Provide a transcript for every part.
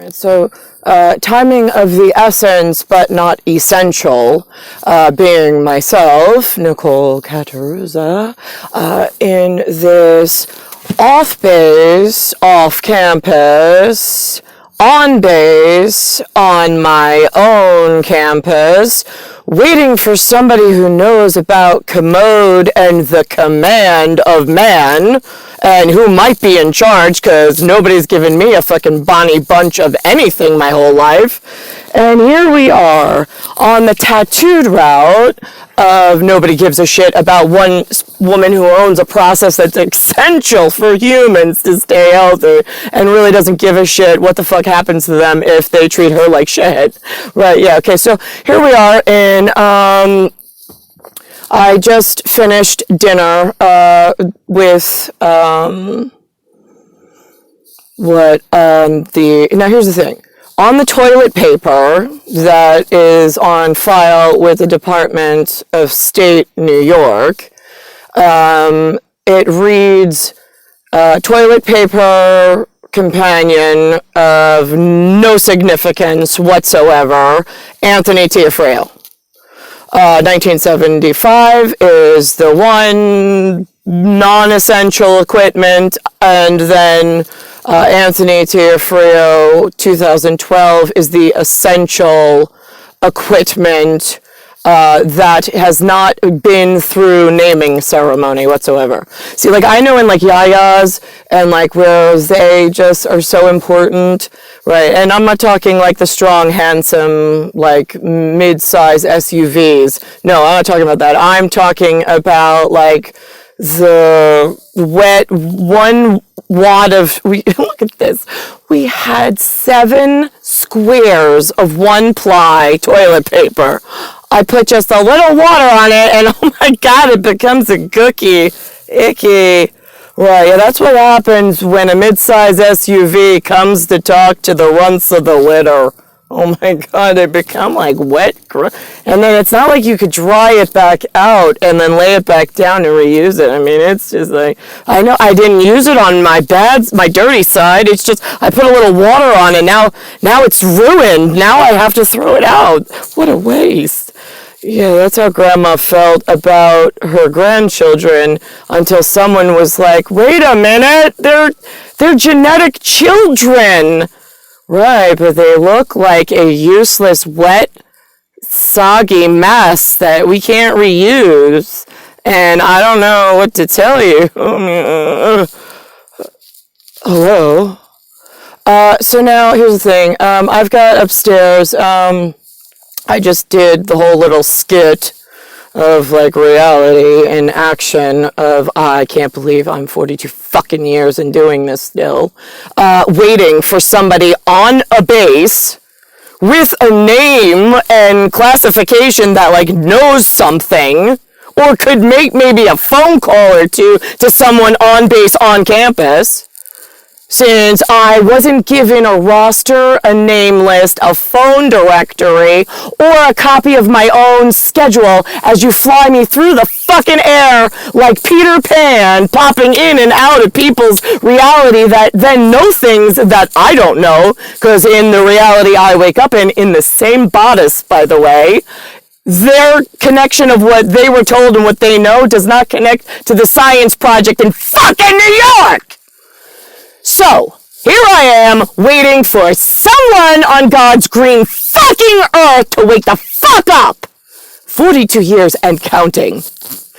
So, timing of the essence, but not essential, being myself, Nicole Cataruzza, in this off-base, off-campus, on base, on my own campus, waiting for somebody who knows about commode and the command of man, and who might be in charge, because nobody's given me a fucking Bonnie bunch of anything my whole life. And here we are on the tattooed route of nobody gives a shit about one woman who owns a process that's essential for humans to stay healthy and really doesn't give a shit what the fuck happens to them if they treat her like shit. Right, yeah, okay, so here we are in, I just finished dinner with now here's the thing. On the toilet paper that is on file with the Department of State, New York, it reads, toilet paper companion of no significance whatsoever, Anthony Tiafreo. 1975 is the one non-essential equipment, and then Anthony Tiafreo 2012 is the essential equipment that has not been through naming ceremony whatsoever. See, like, I know in like Yayas and like where they just are so important, right? And I'm not talking like the strong, handsome, like mid-size SUVs. No, I'm not talking about that. I'm talking about like the wet 1 wad of, look at this. We had 7 squares of 1-ply toilet paper. I put just a little water on it, and oh my god, it becomes a gooky, icky. Right, yeah, that's what happens when a mid-size SUV comes to talk to the runts of the litter. Oh my god, they become like wet. And then it's not like you could dry it back out and then lay it back down and reuse it. I mean, it's just like, I know I didn't use it on my dirty side. It's just, I put a little water on it. Now it's ruined. Now I have to throw it out. What a waste. Yeah, that's how Grandma felt about her grandchildren until someone was like, wait a minute, they're genetic children. Right, but they look like a useless, wet, soggy mess that we can't reuse. And I don't know what to tell you. Hello? So now, here's the thing. I've got upstairs, I just did the whole little skit of like reality in action of I can't believe I'm 42 fucking years and doing this still, waiting for somebody on a base with a name and classification that like knows something or could make maybe a phone call or two to someone on base on campus. Since I wasn't given a roster, a name list, a phone directory, or a copy of my own schedule as you fly me through the fucking air like Peter Pan, popping in and out of people's reality that then know things that I don't know, because in the reality I wake up in the same bodice, by the way, their connection of what they were told and what they know does not connect to the science project in fucking New York! So, here I am, waiting for someone on God's green fucking earth to wake the fuck up! 42 years and counting.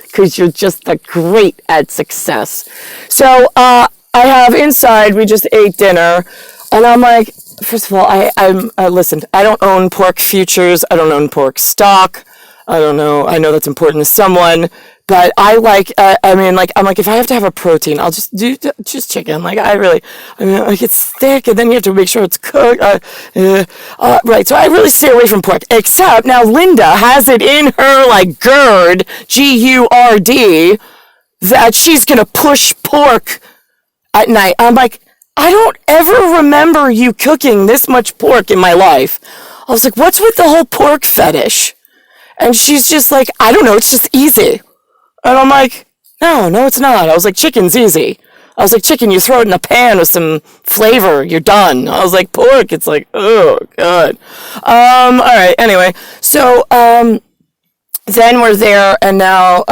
Because you're just that great at success. So, I have inside, we just ate dinner, and I'm like, first of all, listen, I don't own pork futures, I don't own pork stock, I don't know, I know that's important to someone, but I like, I'm like, if I have to have a protein, I'll just do just chicken. Like, it's thick, and then you have to make sure it's cooked. Right, so I really stay away from pork. Except, now Linda has it in her, like, GURD, G-U-R-D, that she's gonna push pork at night. I'm like, I don't ever remember you cooking this much pork in my life. I was like, what's with the whole pork fetish? And she's just like, I don't know, it's just easy. And I'm like, no, it's not. I was like, chicken's easy. I was like, chicken, you throw it in a pan with some flavor, you're done. I was like, pork, it's like, oh, God. All right, anyway. So, then we're there, and now,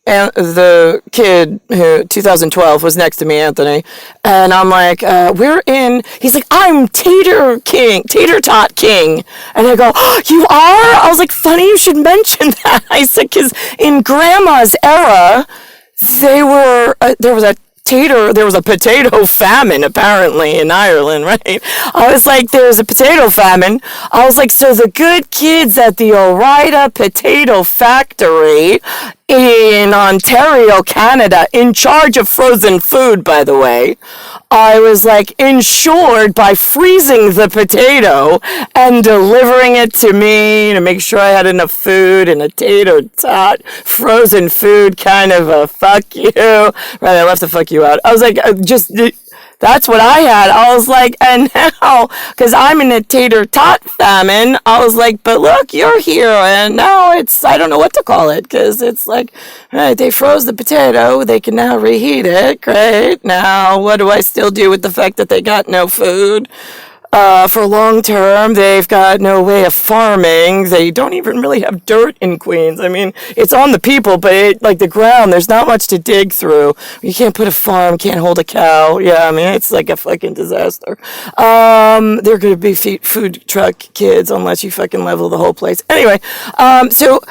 and the kid who 2012 was next to me, Anthony, and I'm like, we're in. He's like, I'm Tater Tot King, and I go, oh, you are? I was like, funny you should mention that. I said, because in Grandma's era, there was a potato famine apparently in Ireland, right? I was like, there's a potato famine. I was like, so the good kids at the Ore-Ida Potato Factory in Ontario, Canada, in charge of frozen food, by the way, I was like insured by freezing the potato and delivering it to me to make sure I had enough food, and a tater tot frozen food kind of a fuck you. Right, I left the fuck you out. I was like, that's what I had. I was like, and now, because I'm in a tater tot famine, I was like, but look, you're here, and now I don't know what to call it, because it's like, right, they froze the potato, they can now reheat it, great. Now, what do I still do with the fact that they got no food? For long term, they've got no way of farming. They don't even really have dirt in Queens. I mean, it's on the people, but like the ground, there's not much to dig through. You can't put a farm, can't hold a cow. Yeah, I mean, it's like a fucking disaster. They're going to be food truck kids unless you fucking level the whole place. Anyway, so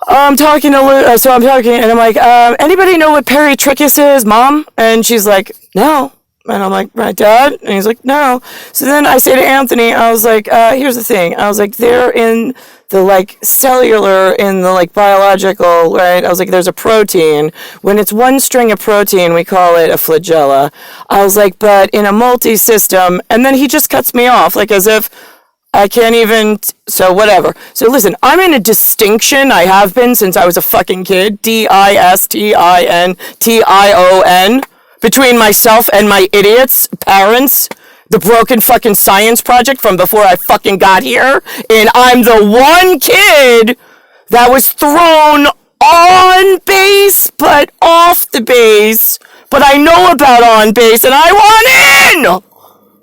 I'm talking and I'm like, anybody know what peritrichus is, Mom? And she's like, no. And I'm like, right, Dad? And he's like, no. So then I say to Anthony, I was like, here's the thing. I was like, they're in the, like, cellular, in the, like, biological, right? I was like, there's a protein. When it's one string of protein, we call it a flagella. I was like, but in a multi-system, and then he just cuts me off, like, as if I can't even, so whatever. So listen, I'm in a distinction. I have been since I was a fucking kid. DISTINTION. Between myself and my idiots, parents, the broken fucking science project from before I fucking got here, and I'm the one kid that was thrown on base, but off the base, but I know about on base, and I want in!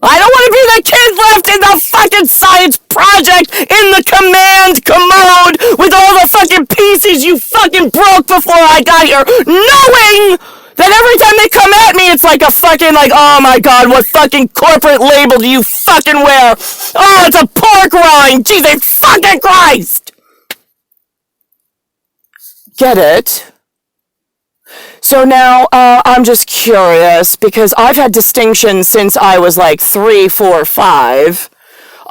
I don't want to be the kid left in the fucking science project in the command commode with all the fucking pieces you fucking broke before I got here, knowing that every time they come at me, it's like a fucking, like, oh my God, what fucking corporate label do you fucking wear? Oh, it's a pork rind! Jesus fucking Christ! Get it? So now, I'm just curious, because I've had distinction since I was like 3, 4, 5.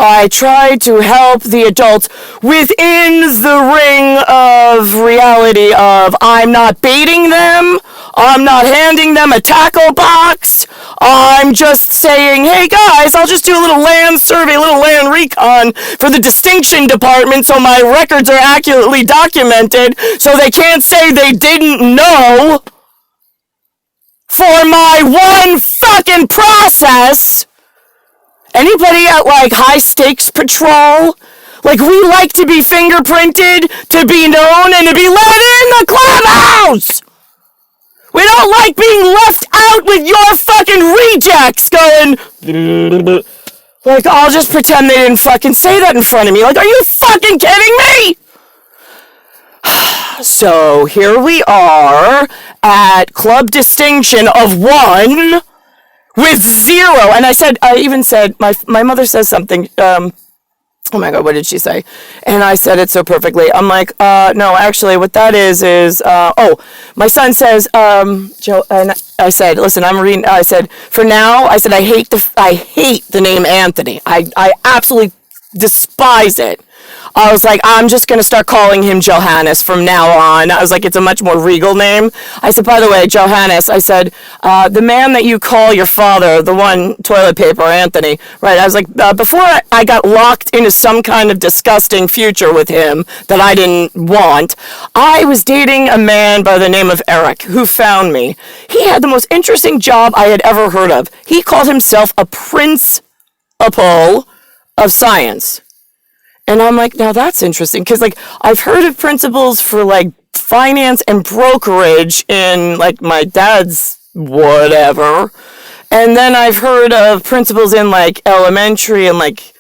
I try to help the adults within the ring of reality of I'm not baiting them, I'm not handing them a tackle box, I'm just saying, hey guys, I'll just do a little land survey, a little land recon for the distinction department so my records are accurately documented so they can't say they didn't know for my one fucking process. Anybody at, like, high stakes patrol? Like, we like to be fingerprinted, to be known, and to be let in the clubhouse! We don't like being left out with your fucking rejects going, like, I'll just pretend they didn't fucking say that in front of me. Like, are you fucking kidding me? So, here we are at Club Distinction of 1. With 0, and I even said, my mother says something, oh my God, what did she say? And I said it so perfectly. I'm like, no, actually, what that is, my son says, Joe, and I said, listen, I said, for now, I said, I hate the name Anthony. I absolutely despise it. I was like, I'm just going to start calling him Johannes from now on. I was like, it's a much more regal name. I said, by the way, Johannes, I said, the man that you call your father, the one toilet paper, Anthony, right? I was like, before I got locked into some kind of disgusting future with him that I didn't want, I was dating a man by the name of Eric who found me. He had the most interesting job I had ever heard of. He called himself a principal of science. And I'm like, now that's interesting, because, like, I've heard of principals for, like, finance and brokerage in, like, my dad's whatever. And then I've heard of principals in like elementary and like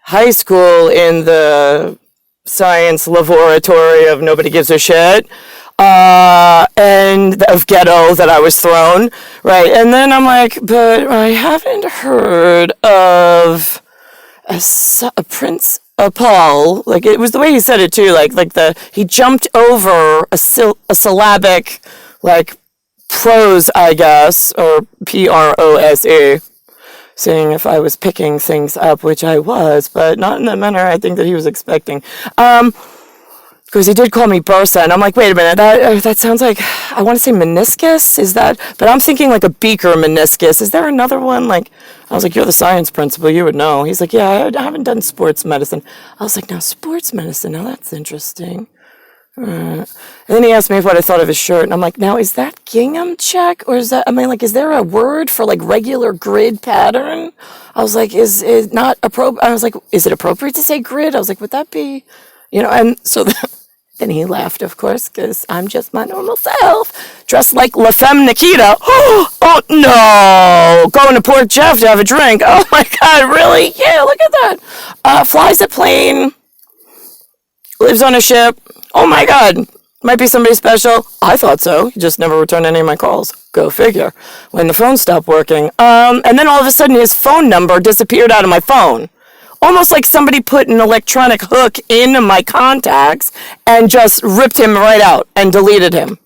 high school in the science laboratory of nobody gives a shit, and of ghetto that I was thrown, right? And then I'm like, but I haven't heard of a prince, a Paul, like it was the way he said it too, like he jumped over a syllabic, like prose, I guess, or prose, saying if I was picking things up, which I was, but not in the manner I think that he was expecting. Because he did call me Bursa, and I'm like, wait a minute, that sounds like, I want to say meniscus, is that, but I'm thinking like a beaker meniscus. Is there another one? Like, I was like, you're the science principal, you would know. He's like, yeah, I haven't done sports medicine. I was like, now sports medicine, now that's interesting. And then he asked me what I thought of his shirt, and I'm like, now is that gingham check, or is that, I mean, like, is there a word for like regular grid pattern? I was like, is it not appropriate? I was like, is it appropriate to say grid? I was like, would that be, and so then he laughed, of course, because I'm just my normal self, dressed like La Femme Nikita. Oh no, going to Port Jeff to have a drink. Oh my God, really? Yeah, look at that. Flies a plane, lives on a ship. Oh my God, might be somebody special. I thought so. He just never returned any of my calls. Go figure. When the phone stopped working. And then all of a sudden his phone number disappeared out of my phone. Almost like somebody put an electronic hook in my contacts and just ripped him right out and deleted him.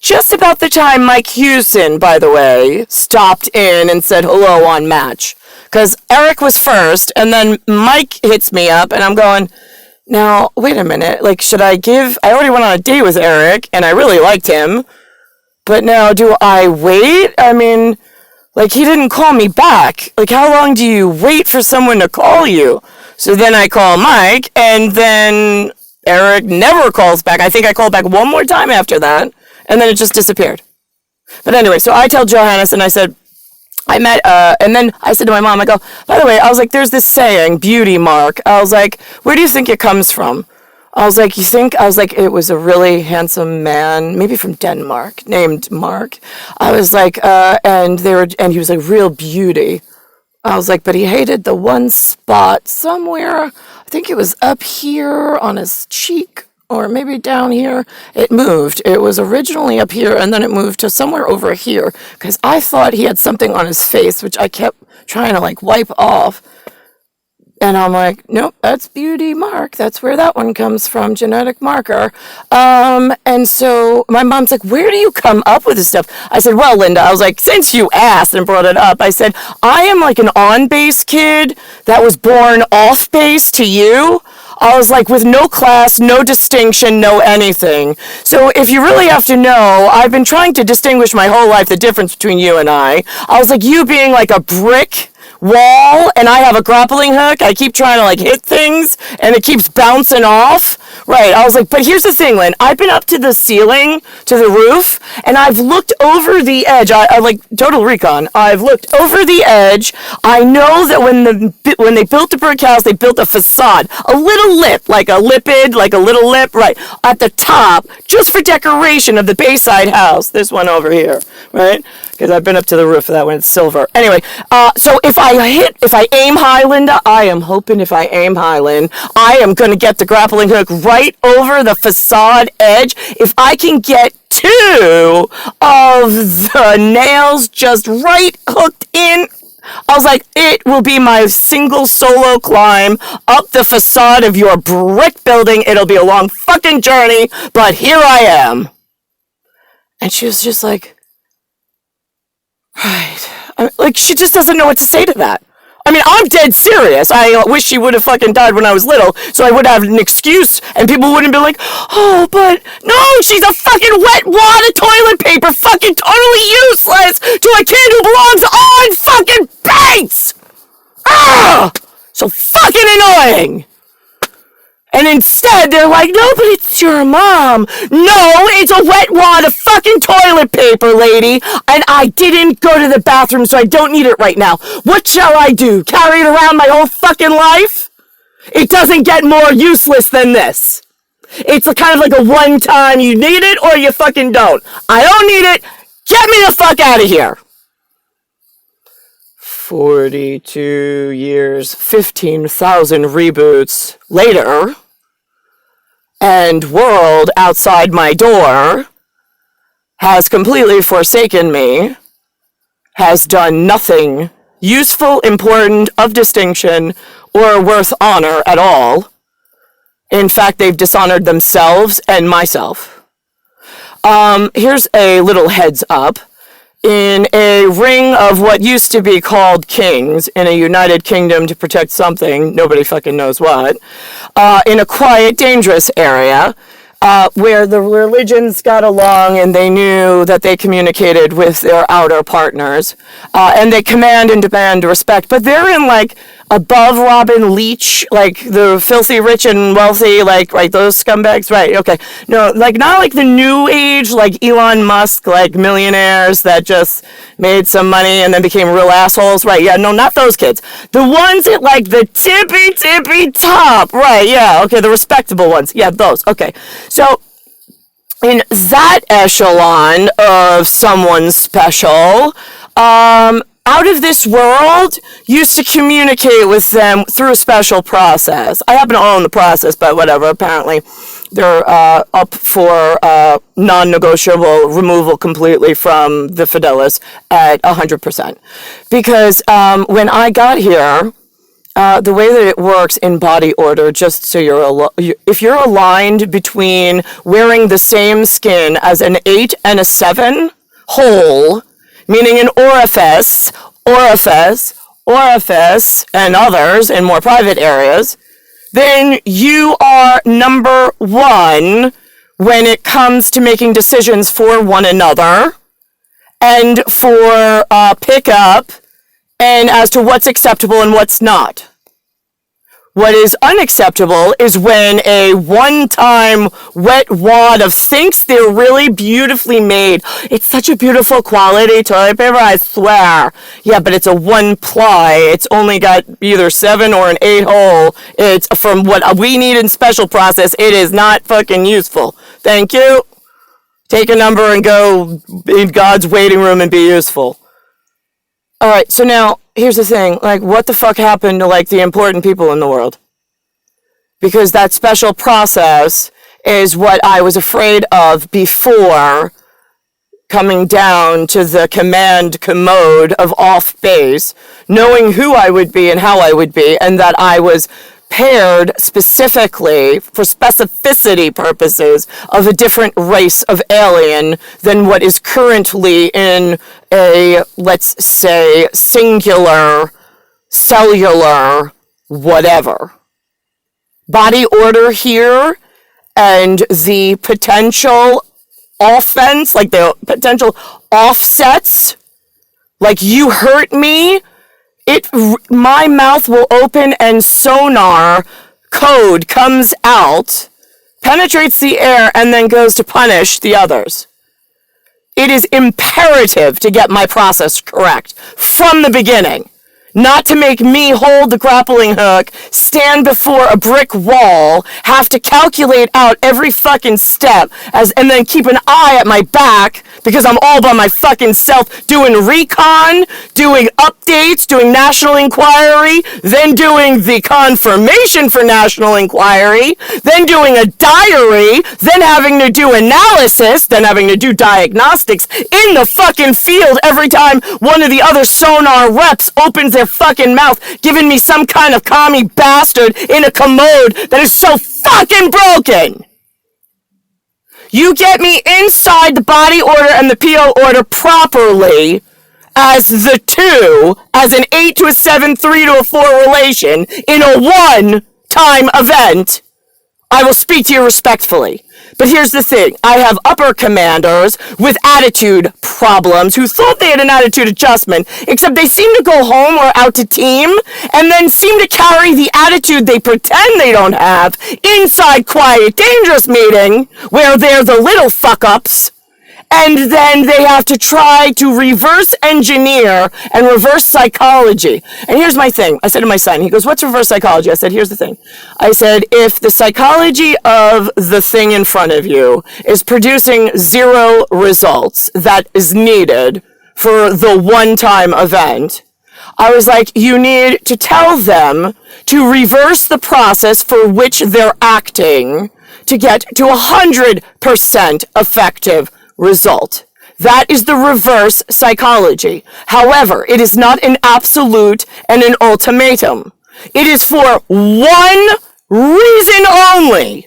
Just about the time Mike Hewson, by the way, stopped in and said hello on Match. Because Eric was first, and then Mike hits me up, and I'm going, now, wait a minute, like, I already went on a date with Eric, and I really liked him, but now, do I wait? I mean, like, he didn't call me back. Like, how long do you wait for someone to call you? So then I call Mike, and then Eric never calls back. I think I called back one more time after that, and then it just disappeared. But anyway, so I tell Johannes, and I said, and then I said to my mom, I go, by the way, I was like, there's this saying, beauty mark. I was like, where do you think it comes from? I was like, it was a really handsome man, maybe from Denmark, named Mark. I was like, and he was like real beauty. I was like, but he hated the one spot somewhere. I think it was up here on his cheek, or maybe down here. It moved. It was originally up here, and then it moved to somewhere over here, because I thought he had something on his face, which I kept trying to, like, wipe off. And I'm like, nope, that's beauty mark. That's where that one comes from, genetic marker. And so my mom's like, where do you come up with this stuff? I said, well, Linda, I was like, since you asked and brought it up, I said, I am like an on-base kid that was born off-base to you. I was like, with no class, no distinction, no anything. So if you really have to know, I've been trying to distinguish my whole life the difference between you and I. I was like, you being like a brick wall, and I have a grappling hook. I keep trying to like hit things, and it keeps bouncing off. Right. I was like, but here's the thing, Lynn. I've been up to the ceiling, to the roof, and I've looked over the edge. I like Total Recon. I've looked over the edge. I know that when they built the brick house, they built a facade, a little lip, like a lipid, like a little lip, right, at the top, just for decoration of the Bayside house. This one over here, right? Because I've been up to the roof of that one. It's silver. Anyway, so if I aim high, Linda, I am hoping if I aim high, Lynn, I am going to get the grappling hook right over the facade edge. If I can get two of the nails just right hooked in, I was like, it will be my single solo climb up the facade of your brick building. It'll be a long fucking journey, but here I am. And she was just like, right. Like, she just doesn't know what to say to that. I mean, I'm dead serious. I wish she would have fucking died when I was little, so I would have an excuse, and people wouldn't be like, oh, but, no, she's a fucking wet wad of toilet paper, fucking totally useless to a kid who belongs on fucking base! Ah! So fucking annoying! And instead, they're like, no, but it's your mom. No, it's a wet wad of fucking toilet paper, lady. And I didn't go to the bathroom, so I don't need it right now. What shall I do? Carry it around my whole fucking life? It doesn't get more useless than this. It's a kind of like a one time you need it or you fucking don't. I don't need it. Get me the fuck out of here. 42 years, 15,000 reboots later, and world outside my door has completely forsaken me, has done nothing useful, important, of distinction, or worth honor at all. In fact, they've dishonored themselves and myself. Here's a little heads up. In a ring of what used to be called kings in a United Kingdom to protect something, nobody fucking knows what, in a quiet, dangerous area, where the religions got along and they knew that they communicated with their outer partners, and they command and demand respect, but they're in like above Robin Leach, like the filthy rich and wealthy, like right, those scumbags, right? Okay, no, like not like the new age, like Elon Musk, like millionaires that just made some money and then became real assholes, right? Yeah, no, not those kids. The ones at like the tippy top, right? Yeah, okay, the respectable ones, yeah, those. Okay, so in that echelon of someone special, out of this world used to communicate with them through a special process. I happen to own the process, but whatever. Apparently, they're up for non-negotiable removal completely from the Fidelis at 100%. Because when I got here, the way that it works in body order, just so if you're aligned between wearing the same skin as an 8 and a 7 whole, meaning an orifice, and others in more private areas, then you are number one when it comes to making decisions for one another and for pickup and as to what's acceptable and what's not. What is unacceptable is when a one-time wet wad of thinks they're really beautifully made. It's such a beautiful quality toilet paper, I swear. Yeah, but it's a one ply. It's only got either 7 or an 8 hole. It's from what we need in special process. It is not fucking useful. Thank you. Take a number and go in God's waiting room and be useful. All right, so now, here's the thing. Like, what the fuck happened to, like, the important people in the world? Because that special process is what I was afraid of before coming down to the command commode of off base, knowing who I would be and how I would be, and that I was paired specifically for specificity purposes of a different race of alien than what is currently in a, let's say, singular, cellular, whatever. Body order here and the potential offense, like the potential offsets, like you hurt me, my mouth will open and sonar code comes out, penetrates the air, and then goes to punish the others. It is imperative to get my process correct from the beginning. Not to make me hold the grappling hook, stand before a brick wall, have to calculate out every fucking step, and then keep an eye at my back because I'm all by my fucking self doing recon, doing updates, doing national inquiry, then doing the confirmation for national inquiry, then doing a diary, then having to do analysis, then having to do diagnostics in the fucking field every time one of the other sonar reps opens their fucking mouth, giving me some kind of commie bastard in a commode that is so fucking broken. You get me inside the body order and the PO order properly as the 2, as an 8 to a 7, 3 to a 4 relation in a one-time event, I will speak to you respectfully. But here's the thing. I have upper commanders with attitude problems who thought they had an attitude adjustment, except they seem to go home or out to team, and then seem to carry the attitude they pretend they don't have inside quiet, dangerous meeting, where they're the little fuck-ups, And then they have to try to reverse engineer and reverse psychology. And here's my thing. I said to my son, he goes, what's reverse psychology? I said, here's the thing. I said, if the psychology of the thing in front of you is producing 0 results that is needed for the one-time event, I was like, you need to tell them to reverse the process for which they're acting to get to 100% effective result. That is the reverse psychology. However, it is not an absolute and an ultimatum. It is for one reason only.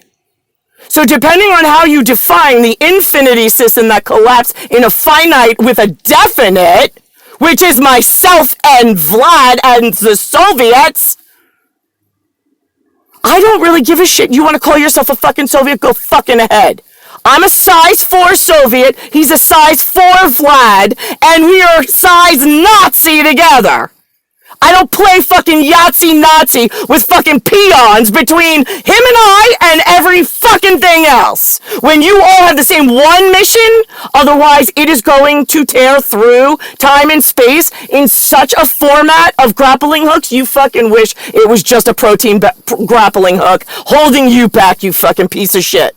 So depending on how you define the infinity system that collapsed in a finite with a definite, which is myself and Vlad and the Soviets, I don't really give a shit. You want to call yourself a fucking Soviet? Go fucking ahead. I'm a size 4 Soviet, he's a size 4 Vlad, and we are size Nazi together. I don't play fucking Yahtzee Nazi with fucking peons between him and I and every fucking thing else. When you all have the same one mission, otherwise it is going to tear through time and space in such a format of grappling hooks, you fucking wish it was just a protein grappling hook holding you back, you fucking piece of shit.